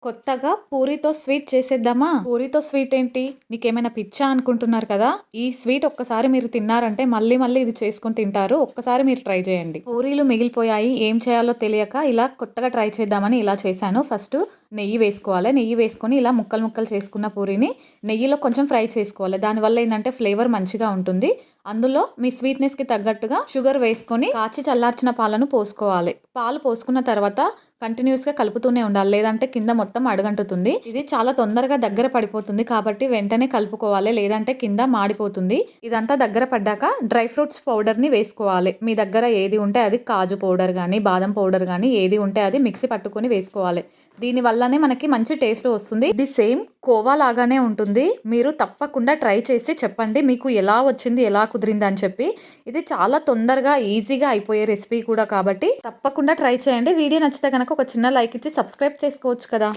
కొత్తగా పూరితో స్వీట్ చేసేద్దామా? పూరితో స్వీట్ ఏంటి? నీకేమైనా పిచ్చా అనుకుంటున్నారు కదా! ఈ స్వీట్ ఒక్కసారి మీరు తిన్నారంటే మళ్ళీ మళ్ళీ ఇది చేసుకొని తింటారు. ఒక్కసారి మీరు ట్రై చేయండి. పూరీలు మిగిలిపోయాయి. ఏం చేయాలో తెలియక ఇలా కొత్తగా ట్రై చేద్దామని ఇలా చేశాను. ఫస్టు నెయ్యి వేసుకోవాలి. నెయ్యి వేసుకొని ఇలా ముక్కలు ముక్కలు చేసుకున్న పూరీని నెయ్యిలో కొంచెం ఫ్రై చేసుకోవాలి. దానివల్ల ఏందంటే ఫ్లేవర్ మంచిగా ఉంటుంది. అందులో మీ స్వీట్‌నెస్‌కి తగ్గట్టుగా షుగర్ వేసుకొని కాచి చల్లార్చిన పాలను పోసుకోవాలి. పాలు పోసుకున్న తర్వాత కంటిన్యూయస్‌గా కలుపుతూనే ఉండాలి. లేదంటే కింద మొత్తం అడుగంటుతుంది. ఇది చాలా తొందరగా దగ్గర పడిపోతుంది. కాబట్టి వెంటనే కలుపుకోవాలి. లేదంటే కింద మాడిపోతుంది. ఇదంతా దగ్గర పడ్డాక డ్రై ఫ్రూట్స్ పౌడర్‌ని వేసుకోవాలి. మీ దగ్గర ఏది ఉంటే అది కాజు పౌడర్ గానీ, బాదం పౌడర్ గానీ ఏది ఉంటే అది మిక్సీ పట్టుకొని వేసుకోవాలి. దీని వల్లనే మనకి మంచి టేస్ట్ వస్తుంది. ఇది సేమ్ కోవా లాగానే ఉంటుంది. మీరు తప్పకుండా ట్రై చేసి చెప్పండి మీకు ఎలా వచ్చింది, ఎలా కుదిరింది అని చెప్పి. ఇది చాలా తొందరగా ఈజీగా అయిపోయే రెసిపీ కూడా కాబట్టి తప్పకుండా ట్రై చేయండి. వీడియో నచ్చితే గనక ఒక చిన్న లైక్ ఇచ్చి సబ్స్క్రైబ్ చేసుకోవచ్చు కదా!